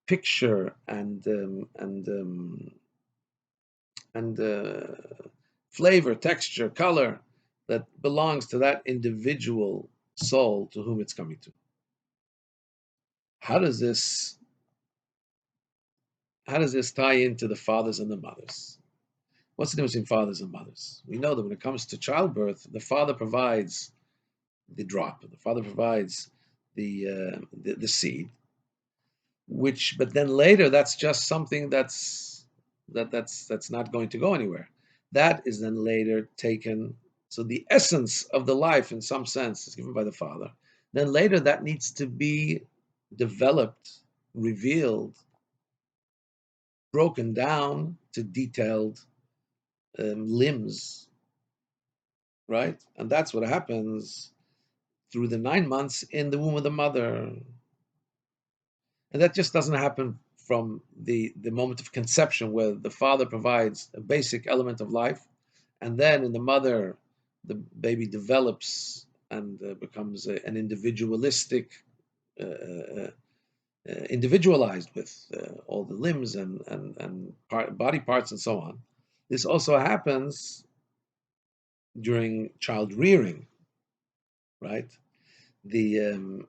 picture and flavor, texture, color that belongs to that individual soul to whom it's coming to. How does this tie into the fathers and the mothers? What's the difference between fathers and mothers? We know that when it comes to childbirth, the father provides the drop, the father provides the seed, but then later that's just something that's not going to go anywhere. That is then later taken. So the essence of the life, in some sense, is given by the father. Then later that needs to be developed, revealed, broken down to detailed limbs, right? And that's what happens through the 9 months in the womb of the mother. And that just doesn't happen from the moment of conception, where the father provides a basic element of life, and then in the mother, the baby develops and becomes an individualistic, individualized with all the limbs and body parts and so on. This also happens during child rearing, right? There's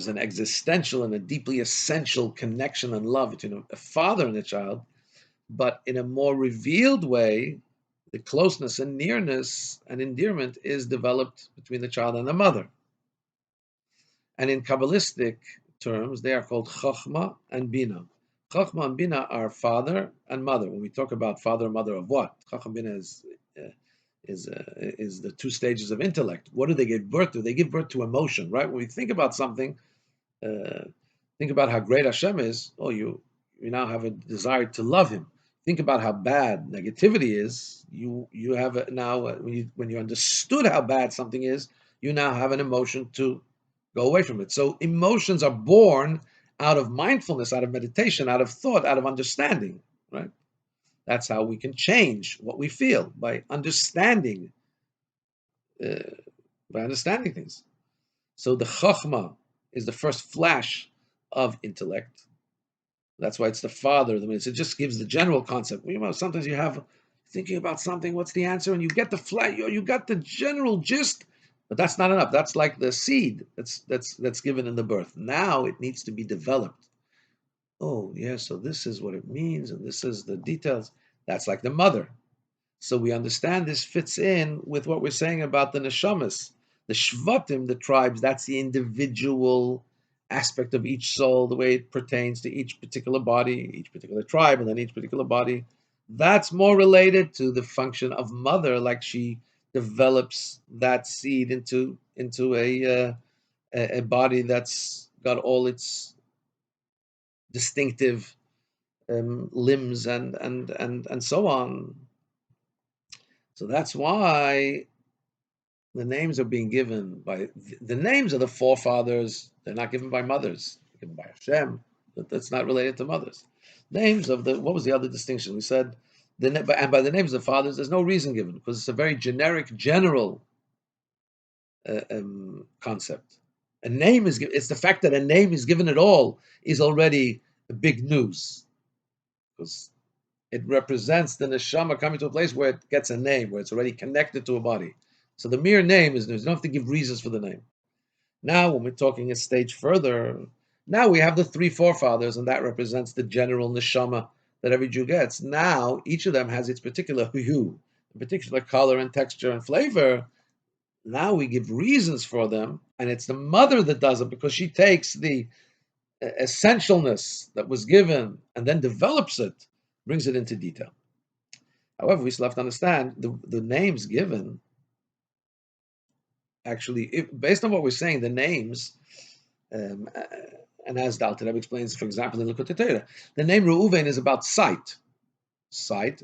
an existential and a deeply essential connection and love between a father and a child, but in a more revealed way, the closeness and nearness and endearment is developed between the child and the mother. And in Kabbalistic terms, they are called Chachma and Bina. Chachma and Bina are father and mother. When we talk about father and mother of what? Chachma and Bina is the two stages of intellect. What do they give birth to? They give birth to emotion, right? When we think about something, think about how great Hashem is. Oh, you now have a desire to love Him. Think about how bad negativity is. You have now when you understood how bad something is, you now have an emotion to go away from it. So emotions are born out of mindfulness, out of meditation, out of thought, out of understanding, right? That's how we can change what we feel, by understanding things. So the chachma is the first flash of intellect. That's why it's the father of the minutes. It just gives the general concept. Sometimes you have thinking about something, what's the answer? And you get the flash, you got the general gist, But that's not enough. That's like the seed that's given in the birth. Now it needs to be developed. Oh, yeah, so this is what it means, and this is the details. That's like the mother. So we understand this fits in with what we're saying about the neshamas, the shvatim, the tribes. That's the individual aspect of each soul, the way it pertains to each particular body, each particular tribe, and then each particular body. That's more related to the function of mother, like she develops that seed into a body that's got all its distinctive limbs and so on. So that's why the names are being given by the names of the forefathers. They're not given by mothers. They're given by Hashem. But that's not related to mothers. Names of the what was the other distinction? We said and by the names of the fathers, there's no reason given because it's a very generic, general concept. A name is given. It's the fact that a name is given at all is already a big news because it represents the neshama coming to a place where it gets a name, where it's already connected to a body. So the mere name is news. You don't have to give reasons for the name. Now, when we're talking a stage further, now we have the three forefathers, and that represents the general neshama that every Jew gets. Now, each of them has its particular hue, a particular color and texture and flavor. Now we give reasons for them, and it's the mother that does it because she takes the essentialness that was given and then develops it, brings it into detail. However, we still have to understand the names given. Actually, based on what we're saying, the names, um, uh, and as the Al-Tarab explains, for example, in Likutei Torah, the name Reuven is about sight. Sight.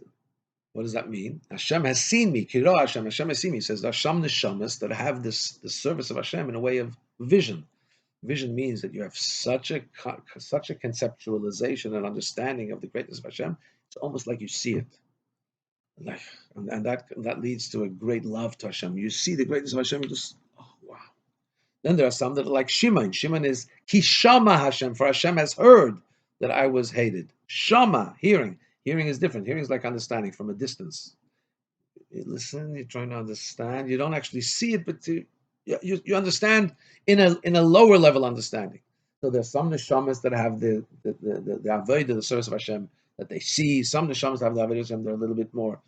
What does that mean? Hashem has seen me. Kiro Hashem. Hashem has seen me. He says Hashem neshamas that have the service of Hashem in a way of vision. Vision means that you have such a conceptualization and understanding of the greatness of Hashem. It's almost like you see it. Like, and that leads to a great love to Hashem. You see the greatness of Hashem, you just, oh, wow. Then there are some that are like Shimon. Shimon is Kishama Hashem, for Hashem has heard that I was hated. Shama, hearing. Hearing is different. Hearing is like understanding from a distance. You listen, you're trying to understand. You don't actually see it, but you understand in a lower level understanding. So there's some neshamas that have the avodah, the service of Hashem, that they see. Some neshamas have the avodah Hashem. They're a little bit more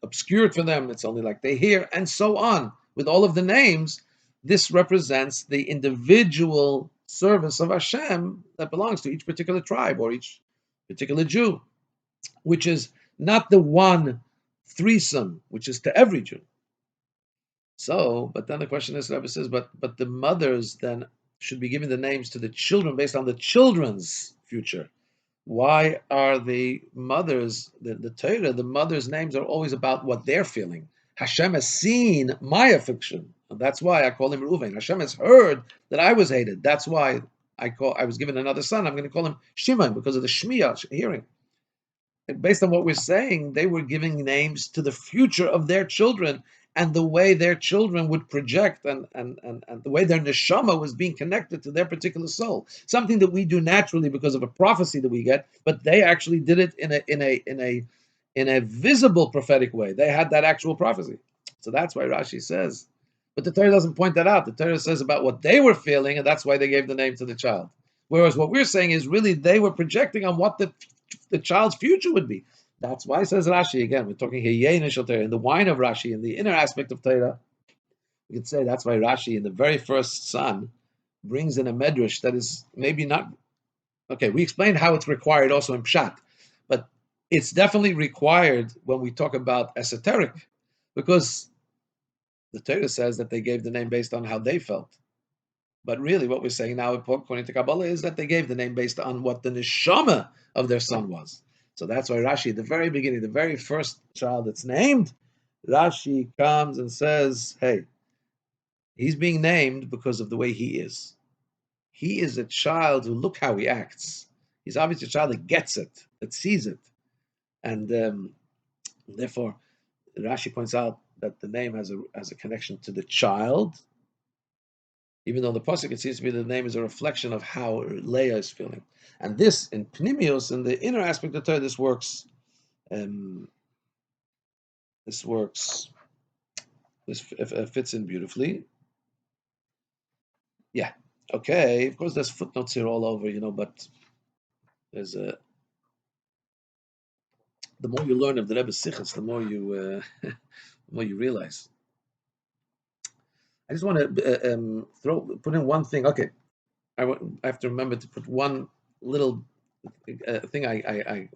obscured for them. It's only like they hear, and so on. With all of the names, this represents the individual service of Hashem that belongs to each particular tribe or each particular Jew, which is not the one threesome, which is to every Jew. So, but then the question is, Rabbi says, but the mothers then should be giving the names to the children based on the children's future. Why are the mothers, the Torah, the mothers' names are always about what they're feeling? Hashem has seen my affliction. And that's why I call him Reuven. Hashem has heard that I was hated. That's why I was given another son. I'm going to call him Shimon because of the Shmiya, hearing. And based on what we're saying, they were giving names to the future of their children and the way their children would project and the way their neshama was being connected to their particular soul. Something that we do naturally because of a prophecy that we get, but they actually did it in a visible prophetic way. They had that actual prophecy. So that's why Rashi says, but the Torah doesn't point that out. The Torah says about what they were feeling, and that's why they gave the name to the child. Whereas what we're saying is really they were projecting on what the child's future would be. That's why, says Rashi, again, we're talking here in the wine of Rashi, in the inner aspect of Torah. We could say that's why Rashi, in the very first son, brings in a medrash that is maybe not, okay, we explained how it's required also in Pshat, but it's definitely required when we talk about esoteric, because the Torah says that they gave the name based on how they felt. But really, what we're saying now, according to Kabbalah, is that they gave the name based on what the neshama of their son was. So that's why Rashi, at the very beginning, the very first child that's named, Rashi comes and says, hey, he's being named because of the way he is. He is a child who, look how he acts. He's obviously a child that gets it, that sees it. And therefore, Rashi points out that the name has a connection to the child, even though the pasuk, it seems to be the name is a reflection of how Leah is feeling. And this, in Pnimius, in the inner aspect of Torah, this works This fits in beautifully. Yeah. Okay. Of course, there's footnotes here all over, but there's a the more you learn of the Rebbe's Sichos, the more you the more you realize. I just want to put in one thing. Okay, I have to remember to put one little thing I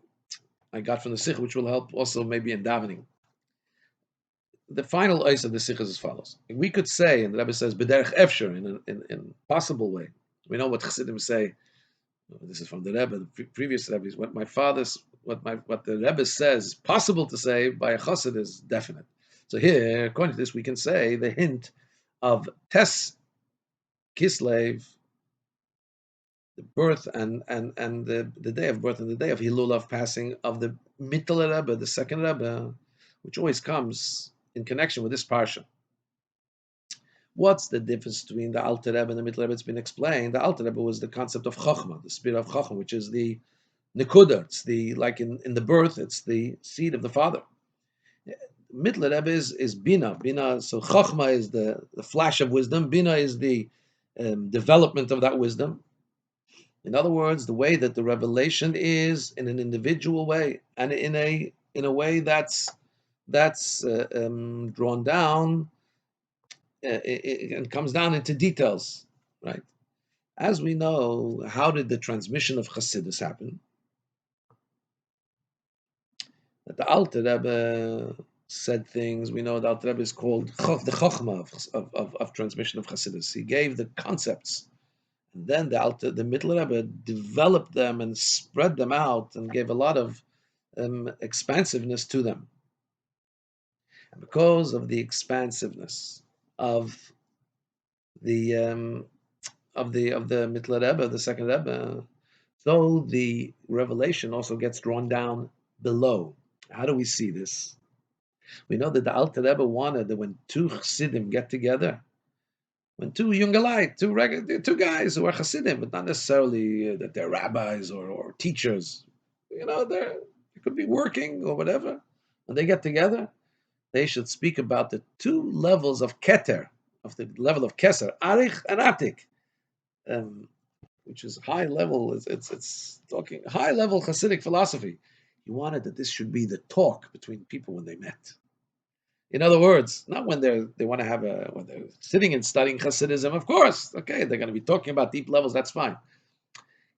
got from the Sikh, which will help also maybe in davening. The final ice of the Sikh is as follows. We could say, and the Rebbe says, "B'derech efsher," in possible way. We know what Chassidim say. This is from the Rebbe, the previous Rebbe's. What the Rebbe says, possible to say by a Chassid is definite. So here, according to this, we can say the hint of Tes Kislev, the birth and the day of birth and the day of Hilulav passing of the Mittel Rebbe, the second Rebbe, which always comes in connection with this parsha. What's the difference between the Al-Tarab and the Mittel Rebbe? It's been explained. The Al-Tarab was the concept of Chachma, the spirit of Chachma, which is the Nekuda. It's the like in the birth, it's the seed of the father. Mittel Rebbe is Bina. Bina. So Chachma is the flash of wisdom. Bina is the development of that wisdom. In other words, the way that the revelation is in an individual way and in a way that's drawn down and comes down into details, right? As we know, how did the transmission of Chassidus happen? That the Alter Rebbe said things. We know the Alter Rebbe is called the Chochma of transmission of Chassidus. He gave the concepts. And then the Middle Rebbe developed them and spread them out and gave a lot of expansiveness to them. And because of the expansiveness of the Middle Rebbe, the second Rebbe, so the revelation also gets drawn down below. How do we see this? We know that the Alter Rebbe wanted that when two Chassidim get together, when two Jungelite, two guys who are Hasidim, but not necessarily that they're rabbis or teachers, they could be working or whatever. When they get together, they should speak about the two levels of Keter, of the level of Keser, Arich and Atik, which is high level. It's talking high level Hasidic philosophy. He wanted that this should be the talk between people when they met. In other words, not when they want to have when they're sitting and studying Hasidism, of course, okay, they're going to be talking about deep levels, that's fine.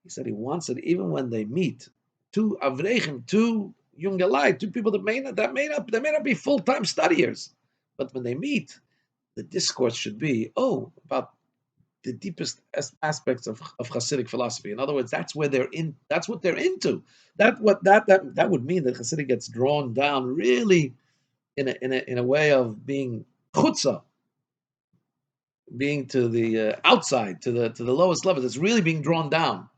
He said he wants it even when they meet two Avrechim, two Jungelai, two people that may not be full-time studiers, but when they meet, the discourse should be, about the deepest aspects of Hasidic philosophy. In other words, that's what they're into. That would mean that Hasidic gets drawn down really in a way of being chutza, being to the outside, to the lowest level. It's really being drawn down,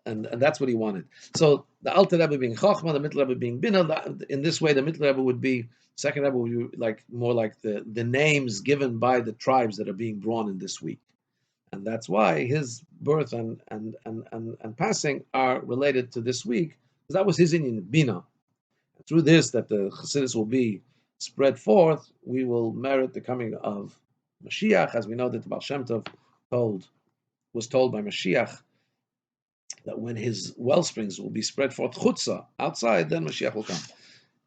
and that's what he wanted. So the Alter Rebbe being Chachma, the Middle Rebbe being Bina. In this way, the Middle Rebbe would be second Rebbe would be like more like the names given by the tribes that are being drawn in this week, and that's why his birth and passing are related to this week, because that was his Indian Bina. Through this, that the Chassidus will be spread forth, we will merit the coming of Mashiach, as we know that the Baal Shem Tov was told by Mashiach that when his well springs will be spread forth chutza, outside, then Mashiach will come.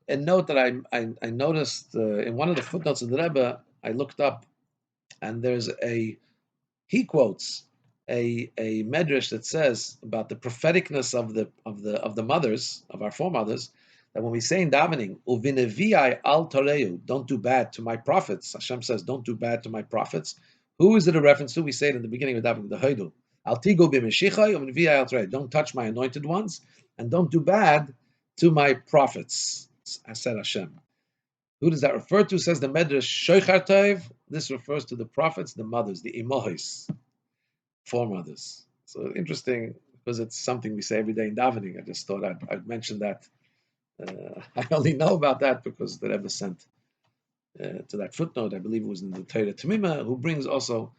And note that I noticed in one of the footnotes of the Rebbe, I looked up, and he quotes a medrash that says about the propheticness of the mothers, of our foremothers, that when we say in davening, "Uvineviyai al tareu," don't do bad to my prophets. Hashem says, "Don't do bad to my prophets." Who is it a reference to? We say it in the beginning of davening, the Hodu. Al tigu b'meshichai uvineviyai al tareu. Don't touch my anointed ones, and don't do bad to my prophets. Said Hashem. Who does that refer to? Says the Medrash Shoichar Tov. This refers to the prophets, the mothers, the imohis, foremothers. So interesting, because it's something we say every day in davening. I just thought I'd mention that. I only know about that because the Rebbe sent to that footnote. I believe it was in the Torah Tamima, who brings also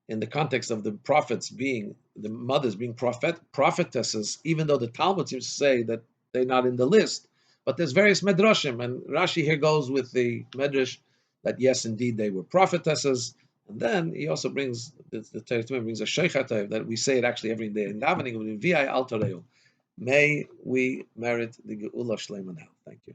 in the context of the prophets being the mothers being prophetesses, even though the Talmud seems to say that they're not in the list. But there's various medrashim, and Rashi here goes with the medrash that yes, indeed, they were prophetesses. And then he also brings, the Torah brings a sheichatay, that we say it actually every day in davening, May we merit the Geula Shlema now. Thank you.